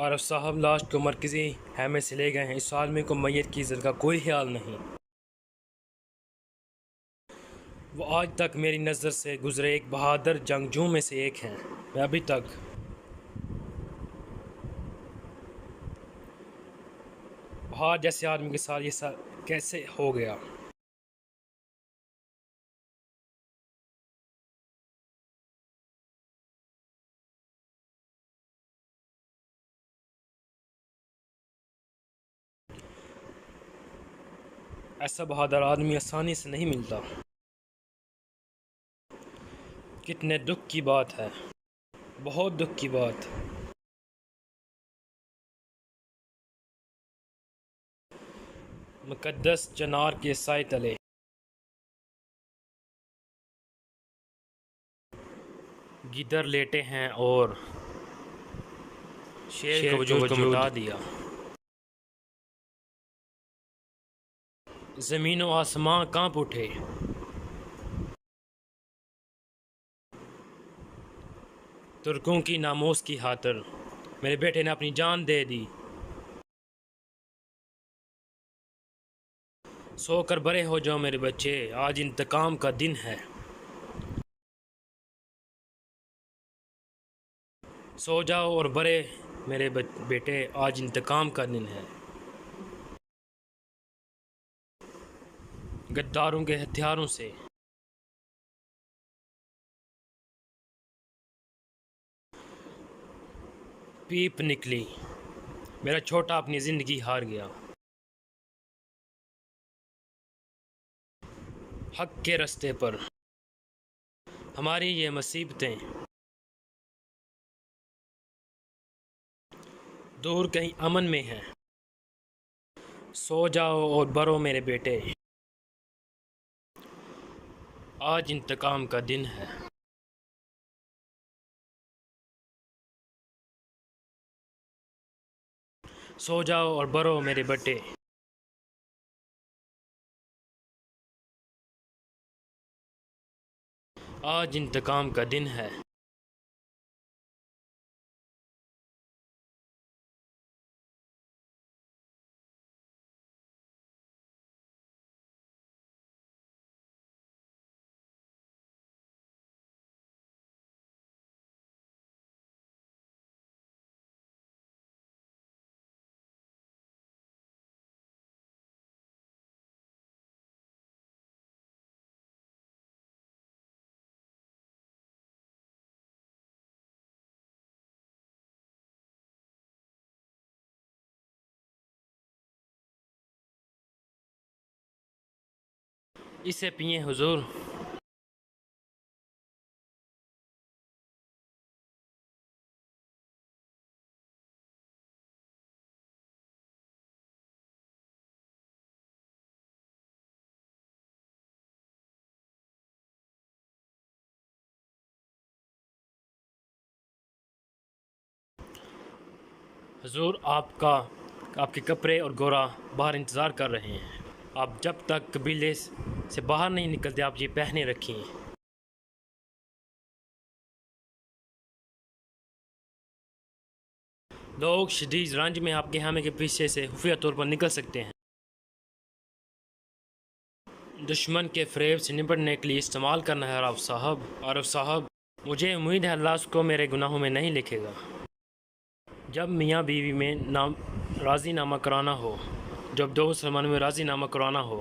आरफ साहब लाश को मरकज़ी हैमे से ले गए हैं। इस आदमी को मैयत की इज्जत का कोई ख्याल नहीं। वो आज तक मेरी नज़र से गुजरे एक बहादुर जंगजू में से एक हैं। मैं अभी तक बहार जैसे आदमी के साथ ये सब कैसे हो गया। ऐसा बहादुर आदमी आसानी से नहीं मिलता। कितने दुख की बात है, बहुत दुख की बात। मुकद्दस चनार के साए तले गिदर लेटे हैं और शेर के वजूद को मिटा दिया। ज़मीन व आसमां कांप उठे। तुर्कों की नामोस की खातिर मेरे बेटे ने अपनी जान दे दी। सोकर बड़े हो जाओ मेरे बच्चे, आज इंतकाम का दिन है। सो जाओ और बड़े मेरे बेटे, आज इंतकाम का दिन है। गद्दारों के हथियारों से पीप निकली। मेरा छोटा अपनी ज़िंदगी हार गया। हक के रास्ते पर हमारी ये मुसीबतें दूर कहीं अमन में हैं। सो जाओ और बरो मेरे बेटे, आज इंतकाम का दिन है। सो जाओ और बरो मेरे बेटे, आज इंतकाम का दिन है। इसे पिए हुजूर। हुजूर आपके कपड़े और गोरा बाहर इंतज़ार कर रहे हैं। आप जब तक कबीले से बाहर नहीं निकलते आप ये पहने रखिए। लोग शदीद रंज में आपके हामे के पीछे से खुफिया तौर पर निकल सकते हैं। दुश्मन के फ़रेब से निपटने के लिए इस्तेमाल करना है आरफ साहब, मुझे उम्मीद है अल्लाह उसको मेरे गुनाहों में नहीं लिखेगा। जब मियाँ बीवी में राज़ी नामा कराना हो, जब दो मुसलमानों में राज़ी नामा कराना हो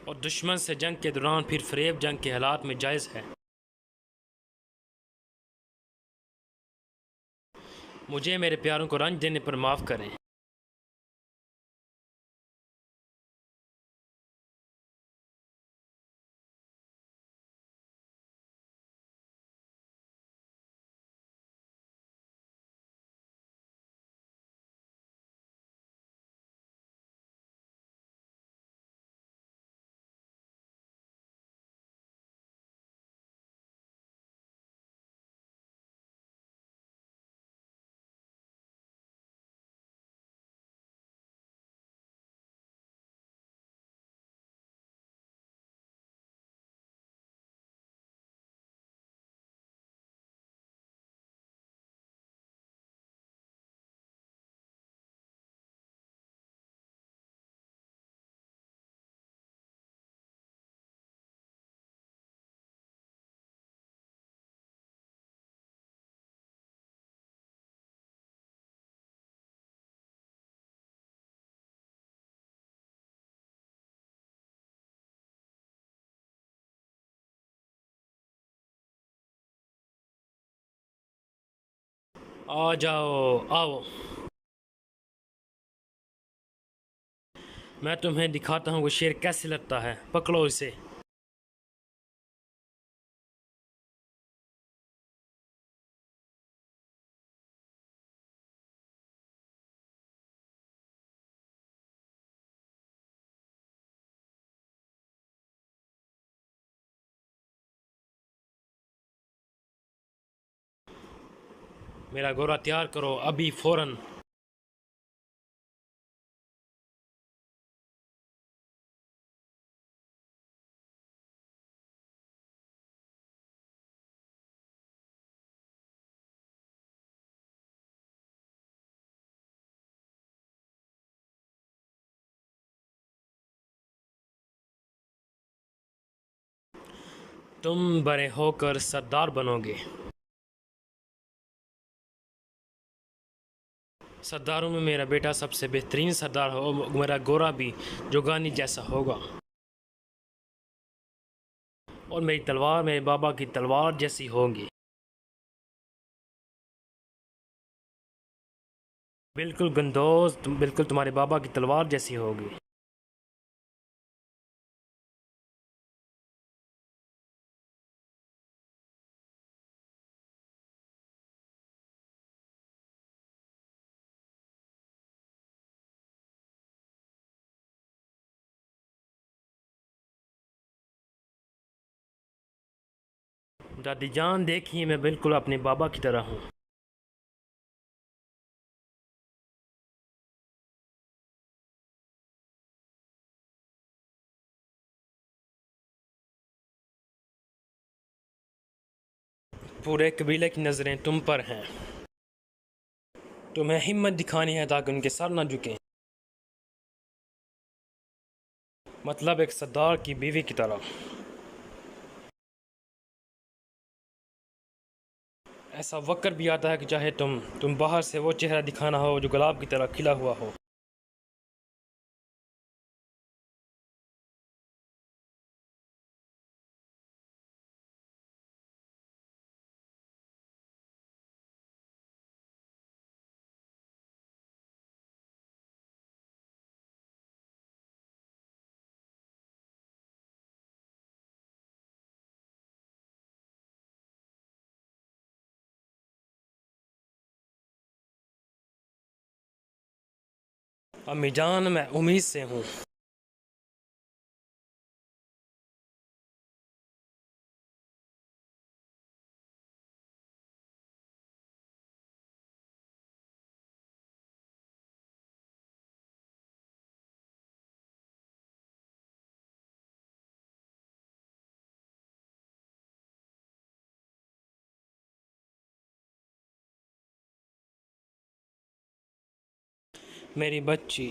और दुश्मन से जंग के दौरान फिर फ़रेब जंग के हालात में जायज़ है। मुझे मेरे प्यारों को रंज देने पर माफ़ करें। आ जाओ, आओ। मैं तुम्हें दिखाता हूँ वो शेर कैसे लगता है। पकड़ो इसे। मेरा घोड़ा तैयार करो अभी फौरन। तुम बड़े होकर सरदार बनोगे। सरदारों में मेरा बेटा सबसे बेहतरीन सरदार हो, और मेरा घोड़ा भी जोगानी जैसा होगा। और मेरी तलवार मेरे बाबा की तलवार जैसी होगी। बिल्कुल गंदोज, तुम बिल्कुल तुम्हारे बाबा की तलवार जैसी होगी। दादी जान देखिए, मैं बिल्कुल अपने बाबा की तरह हूँ। पूरे कबीले की नज़रें तुम पर हैं। तुम्हें हिम्मत दिखानी है ताकि उनके सर न झुकें। मतलब एक सरदार की बीवी की तरह। ऐसा वक्त भी आता है कि चाहे तुम बाहर से वो चेहरा दिखाना हो जो गुलाब की तरह खिला हुआ हो। अम्मी जान, मैं उम्मीद से हूँ। मेरी बच्ची।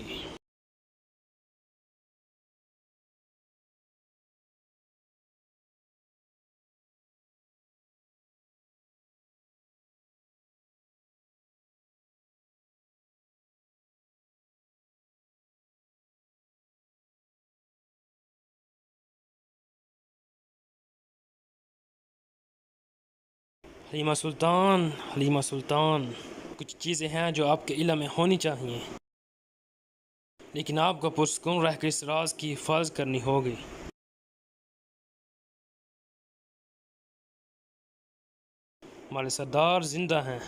हलीमा सुल्तान, हलीमा सुल्तान, कुछ चीज़ें हैं जो आपके इल्म में होनी चाहिए, लेकिन आपको पुरस्कून रह कर इस राज की हिफाजत करनी होगी। हमारे सरदार जिंदा हैं।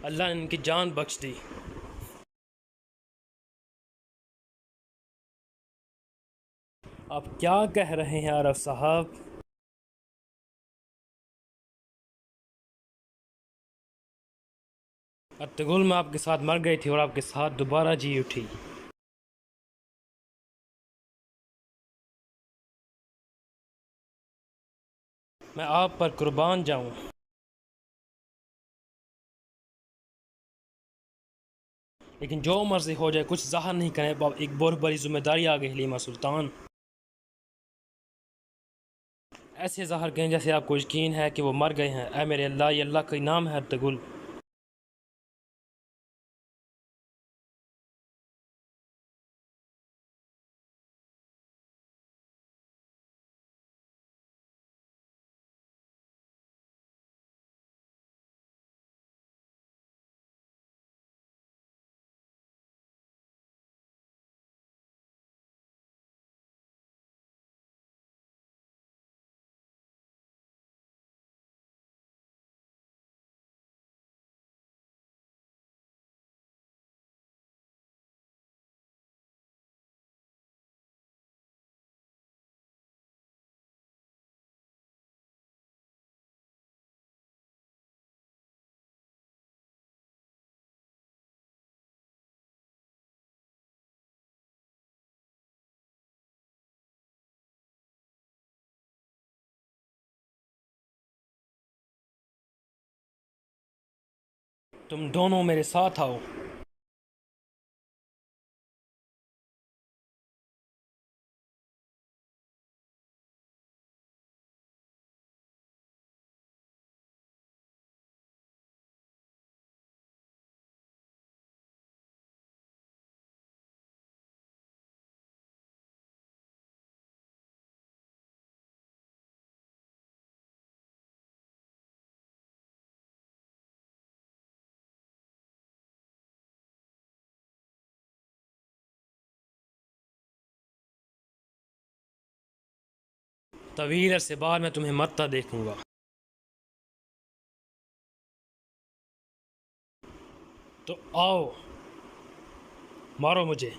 अल्लाह ने इनकी जान बख्श दी। आप क्या कह रहे हैं आरफ साहब? अर्तुगरुल में आपके साथ मर गई थी और आपके साथ दोबारा जी उठी। मैं आप पर कुर्बान जाऊं। लेकिन जो मर्जी हो जाए, कुछ ज़ाहिर नहीं करें। एक बहुत बड़ी जिम्मेदारी आ गई हलीमा सुल्तान। ऐसे ज़ाहिर करें जैसे आपको यकीन है कि वो मर गए हैं। ऐ मेरे अल्लाह, ये अल्लाह का इनाम है अर्तुगरुल। तुम दोनों मेरे साथ आओ। तवील अरसे बाद मैं तुम्हें मरता देखूंगा। तो आओ, मारो मुझे।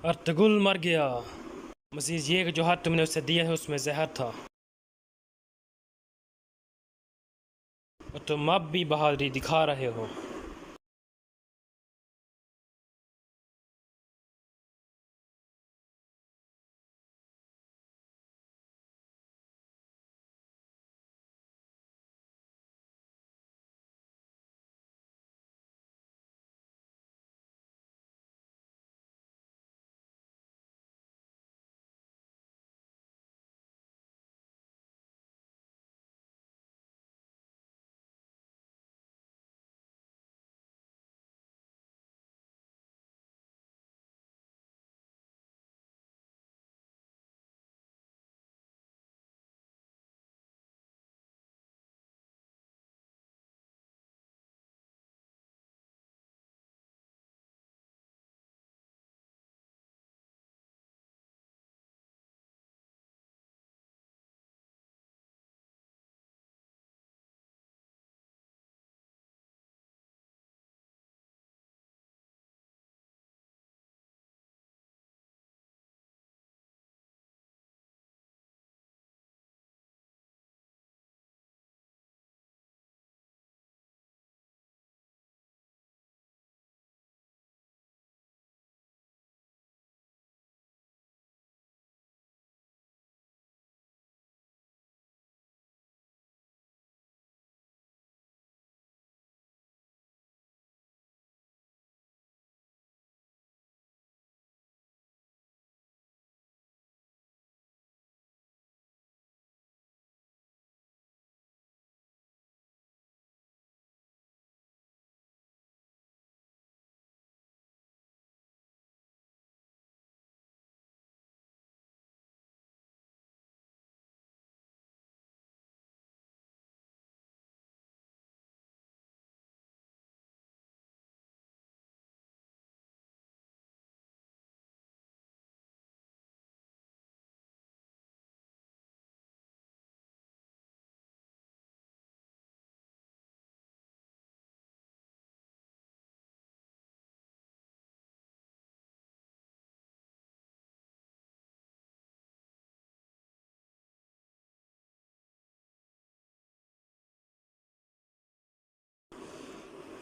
अर्तुगरुल मर गया। मजीद ये कि जो हाथ तुमने उसे दिया है उसमें जहर था, और तुम अब भी बहादुरी दिखा रहे हो।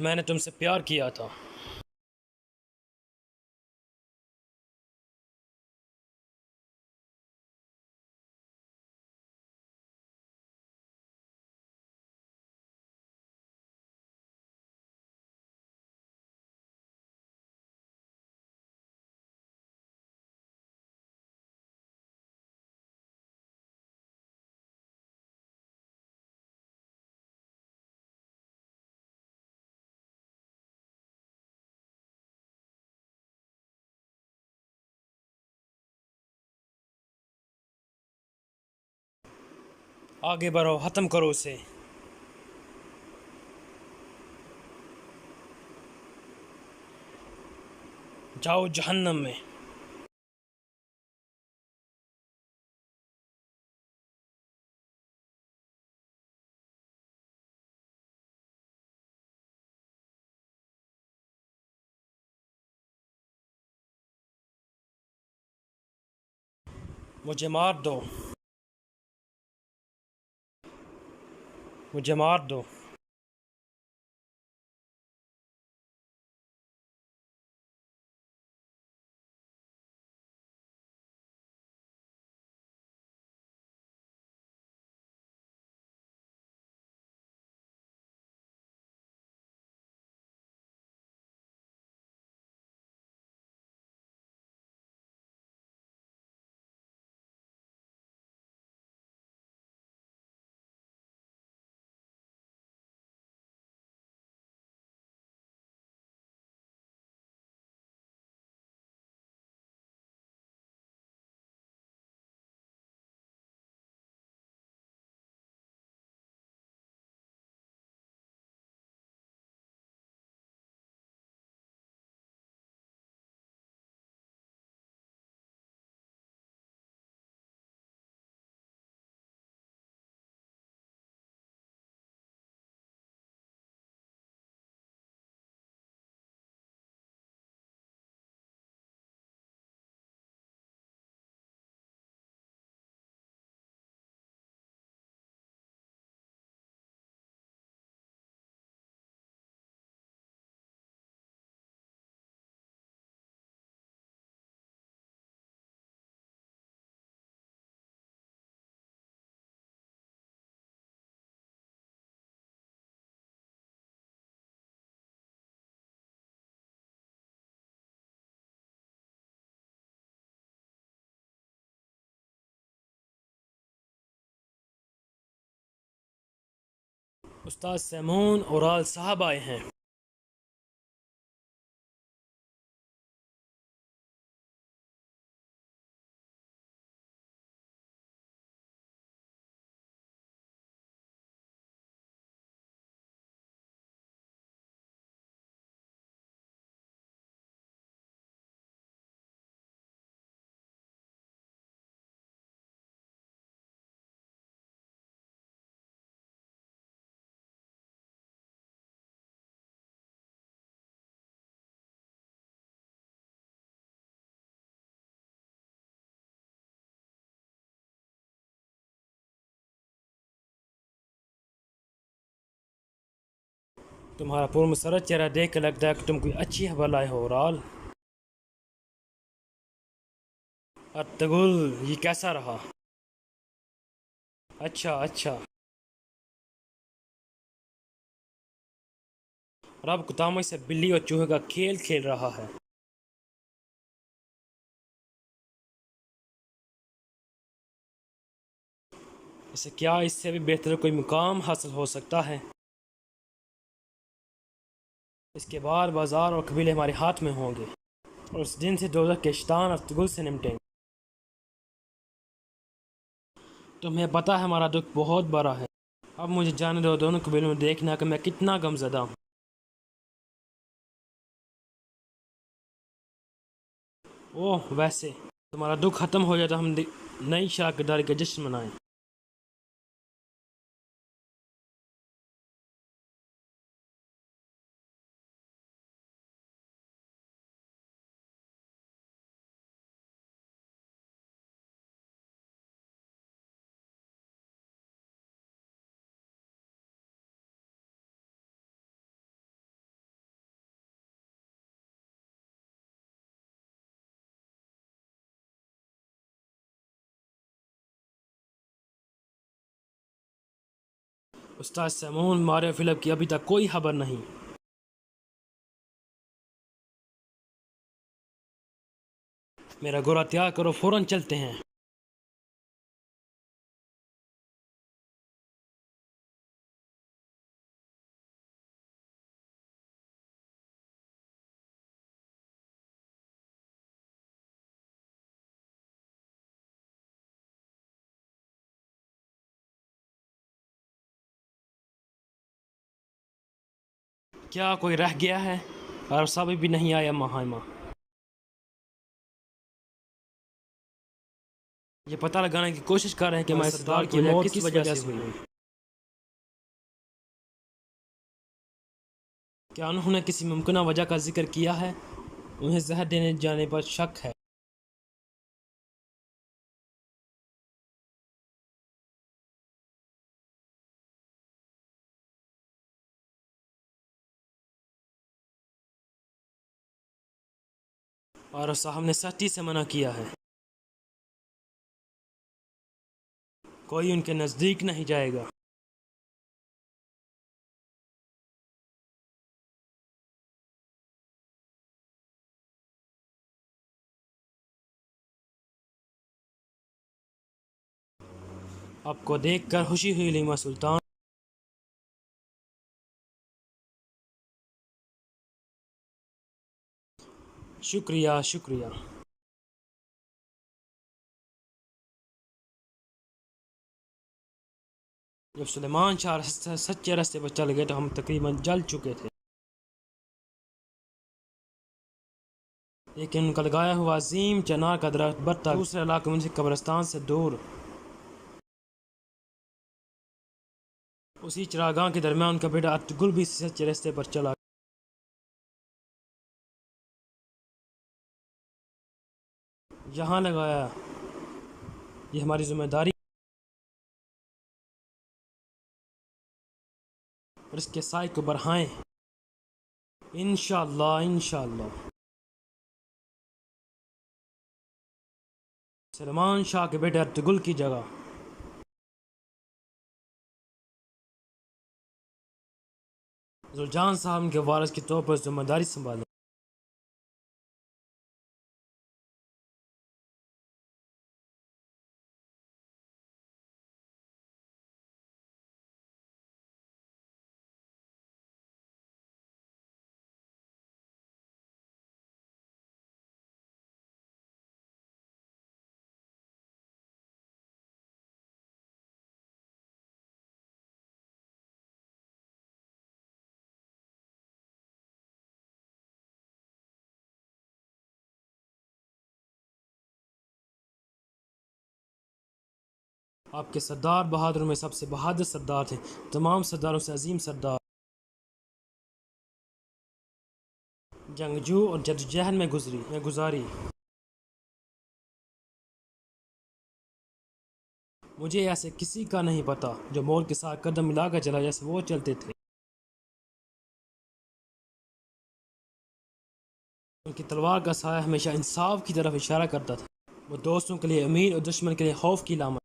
मैंने तुमसे प्यार किया था। आगे बढ़ो, ख़त्म करो उसे। जाओ जहन्नम में। मुझे मार दो, मुझे मार दो। उस्ताद सैमून और साहब आए हैं। तुम्हारा पुरमसरत चेहरा देख कर लगता है कि तुम कोई अच्छी खबर लाए हो राल। अतगुल, ये कैसा रहा? अच्छा अच्छा। रब कुतामे से बिल्ली और चूहे का खेल खेल रहा है। इसे क्या इससे भी बेहतर कोई मुकाम हासिल हो सकता है? इसके बाद बाजार और कबीले हमारे हाथ में होंगे और उस दिन से दोज़ख के शैतान अतगुल से निपटेंगे। तुम्हें पता है हमारा दुख बहुत बड़ा है। अब मुझे जाने दो, दोनों कबीलों में देखना कि मैं कितना गमज़दा हूँ। ओह, वैसे तुम्हारा दुख ख़त्म हो जाए तो हम नई शागिर्दारी का जश्न मनाएं। उस्ताद सैमून, मारियो फिलिप की अभी तक कोई खबर नहीं। मेरा गोरा त्याग करो, फौरन चलते हैं। क्या कोई रह गया है? और सब भी नहीं आया महामा। ये पता लगाने की कोशिश कर रहे हैं कि हमारे सरदार की मौत किस वजह से हुई। क्या उन्होंने किसी मुमकिन वजह का जिक्र किया है? उन्हें जहर देने जाने पर शक है। और साहब ने सख्ती से मना किया है, कोई उनके नज़दीक नहीं जाएगा। आपको देखकर खुशी हुई लीमा सुल्तान। शुक्रिया शुक्रिया। जब सुलेमान शाह सच्चे रास्ते पर चल गए तो हम तकरीबन जल चुके थे, लेकिन उनका लगाया हुआ अजीम चनार का दरख्त बढ़ता दूसरे इलाके में कब्रिस्तान से दूर उसी चरागाह के दरमियान उनका बेटा अतगुल भी सच्चे रास्ते पर चला। यहाँ लगाया, ये हमारी जिम्मेदारी और इसके साय को बढ़ाएं इंशाअल्लाह इंशाअल्लाह। सलमान शाह के बेटे अतगुल की जगह जुलजान साहब के वारिस के तौर पर जिम्मेदारी संभालें। आपके सरदार बहादुर में सबसे बहादुर सरदार थे, तमाम सरदारों से अजीम सरदार, जंगजू और जद्दोजहद में गुजारी। मुझे ऐसे किसी का नहीं पता जो मौत के साथ कदम मिलाकर चला जैसे वो चलते थे। उनकी तलवार का साया हमेशा इंसाफ की तरफ इशारा करता था। वो दोस्तों के लिए अमीर और दुश्मन के लिए खौफ की लामत।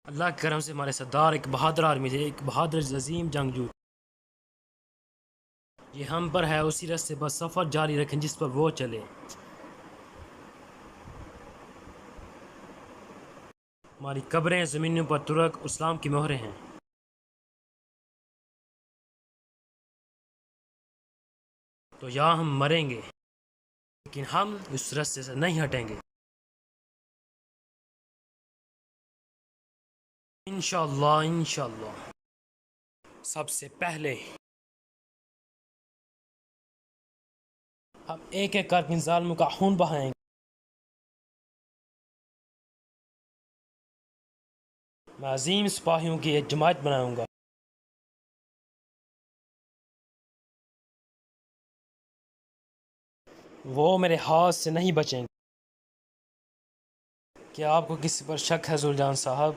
अल्लाह के करम से हमारे सरदार एक बहादुर आर्मी थे, एक बहादुर अजीम जंगजू। ये हम पर है उसी रास्ते पर सफ़र जारी रखें जिस पर वो चले। हमारी कब्रें ज़मीनों पर तुर्क इस्लाम की मोहरें हैं। तो यहाँ हम मरेंगे, लेकिन हम उस रास्ते से नहीं हटेंगे इंशाअल्लाह इंशाअल्लाह। सबसे पहले हम एक एक करके इन ज़ालिमों का खून बहाएंगे। मैं अजीम सिपाहियों की एक जमात बनाऊंगा। वो मेरे हाथ से नहीं बचेंगे। क्या आपको किसी पर शक है जुलजान साहब?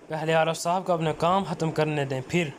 पहले आरफ साहब को अपना काम ख़त्म करने दें, फिर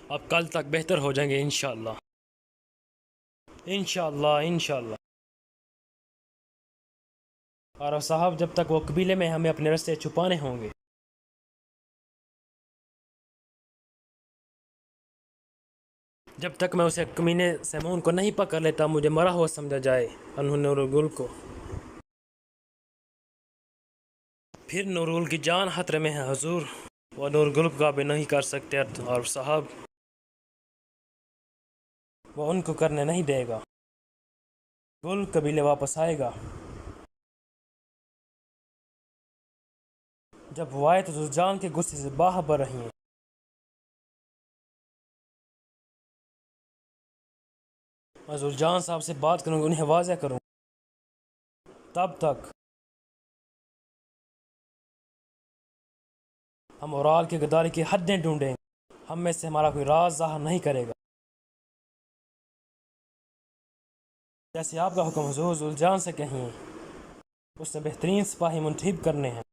अब कल तक बेहतर हो जाएंगे इंशाअल्लाह। इंशाअल्लाह इंशाअल्लाह। और साहब जब तक वो कबीले में हमें अपने रास्ते छुपाने होंगे। जब तक मैं उसे कमीने सैमून को नहीं पकड़ लेता मुझे मरा हुआ समझा जाए। नूरुल को फिर नूरुल की जान खतरे में है हुजूर। वो नूरुल का भी नहीं कर सकते और साहब वो उनको करने नहीं देगा। गुल कबीले वापस आएगा। जब वो आए तो जुलजान के गुस्से से बाह बर रही हैं। मैं जुलजान साहब से बात करूँगा उन्हें वाज़ह करूँ। तब तक हम औराल की गद्दारी की हदें ढूंढेंगे। हम में से हमारा कोई राज ज़ाहिर नहीं करेगा। जैसे आपका हुक्म हुजूर। जुलजान से कहिए उसने बेहतरीन सिपाही मुंतखब करने हैं।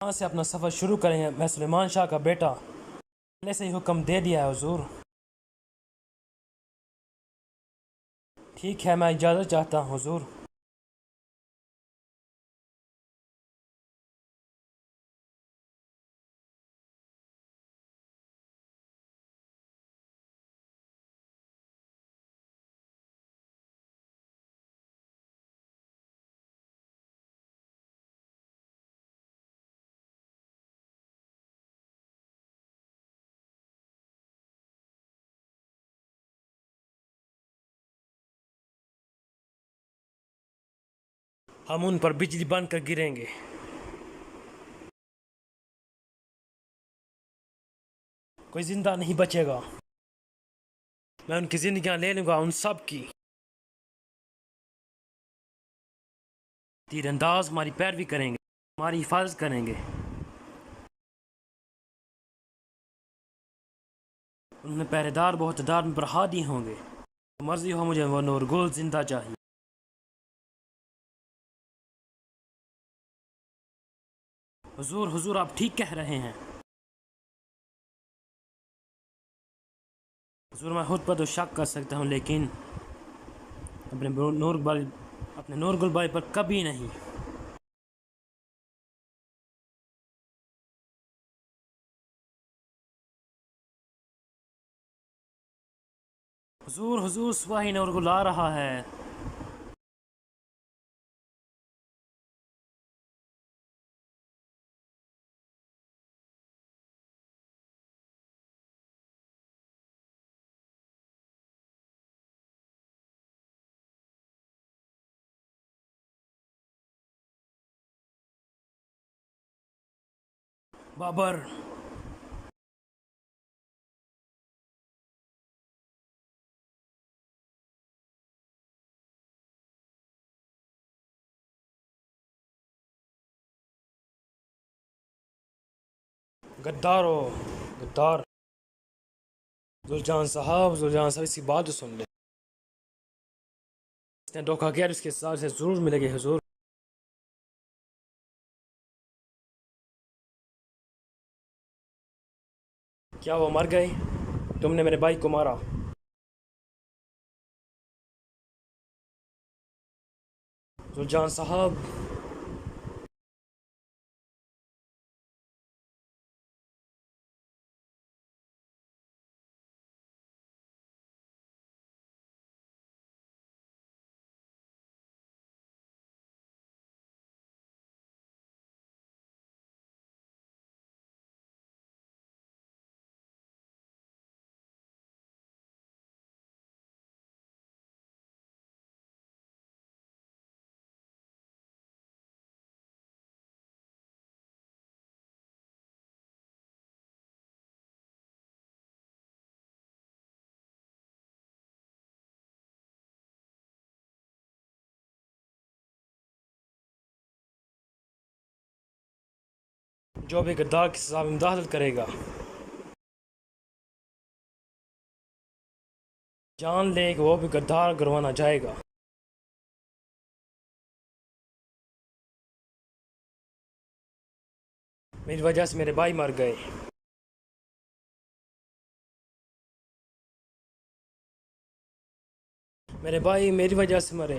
यहाँ से अपना सफ़र शुरू करेंगे। मैं सुलेमान शाह का बेटा पहले से ही हुक्म दे दिया है हुजूर। ठीक है मैं इजाज़त चाहता हूँ हुजूर। हम उन पर बिजली बन कर गिरेंगे। कोई जिंदा नहीं बचेगा। मैं उनकी जिंदगियां ले लूंगा उन सब की। तीरंदाज हमारी पैरवी करेंगे हमारी हिफाजत करेंगे। उनमें पहरेदार बहुत तादाद में बढ़ा दिए होंगे। मर्जी हो मुझे वो नूरगुल जिंदा चाहिए। हुजूर हुजूर आप ठीक कह रहे हैं। हुजूर मैं खुद पर तो शक कर सकता हूँ लेकिन अपने नूरगुल भाई पर कभी नहीं। हुजूर हुजूर सिपाही नूरगुल आ रहा है। बाबर गद्दारो गद्दार। जुलजान साहब इसकी बात तो सुन ले। इसने धोखा किया इसके साथ से जरूर मिलेगी हुजूर। क्या वो मर गए? तुमने मेरे भाई को मारा। जुलजान साहब जो भी गद्दार की सजा में मुदाखलत करेगा जान ले कि वो भी गद्दार करवाना जाएगा। मेरी वजह से मेरे भाई मर गए। मेरे भाई मेरी वजह से मरे।